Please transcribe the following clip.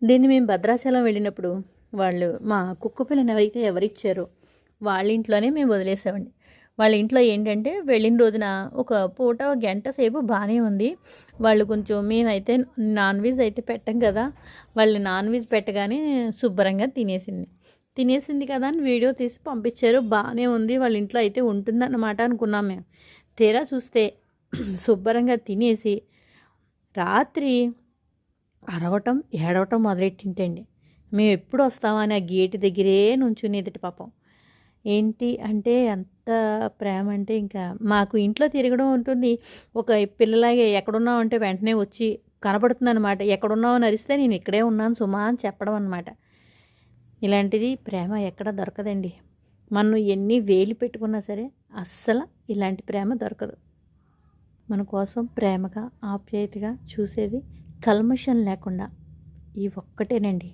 దీన్ని మేము భద్రాచలం వెళ్ళినప్పుడు వాళ్ళు మా కుక్క పిల్లని ఎవరిచ్చారో వాళ్ళ ఇంట్లోనే మేము వదిలేసామండి. వాళ్ళ ఇంట్లో ఏంటంటే వెళ్ళిన రోజున ఒక పూట గంట సేపు బాగానే ఉంది. వాళ్ళు కొంచెం మేమైతే నాన్ వెజ్ అయితే పెట్టం కదా, వాళ్ళు నాన్ వెజ్ పెట్టగానే శుభ్రంగా తినేసింది కదా అని వీడియో తీసి పంపించారు. బాగానే ఉంది, వాళ్ళ ఇంట్లో అయితే ఉంటుందన్నమాట అనుకున్నాం మేము. తీరా చూస్తే శుభ్రంగా తినేసి రాత్రి అరవటం ఏడవటం మొదలెట్టింటండి. మేము ఎప్పుడు వస్తామని ఆ గేటు దగ్గరే నుంచునేదిటి పాపం. ఏంటి అంటే ఎంత ప్రేమ అంటే ఇంకా మాకు ఇంట్లో తిరగడం ఉంటుంది. ఒక పిల్లలాగే ఎక్కడున్నావు అంటే వెంటనే వచ్చి కనపడుతుంది అనమాట. ఎక్కడున్నావు అని అరిస్తే నేను ఇక్కడే ఉన్నాను సుమా అని చెప్పడం అనమాట. ఇలాంటిది ప్రేమ ఎక్కడ దొరకదండి. మనం ఎన్ని వేలు పెట్టుకున్నా సరే అస్సలు ఇలాంటి ప్రేమ దొరకదు. మన కోసం ప్రేమగా ఆప్యాయతగా చూసేది కల్మషం లేకుండా ఈ ఒక్కటేనండి.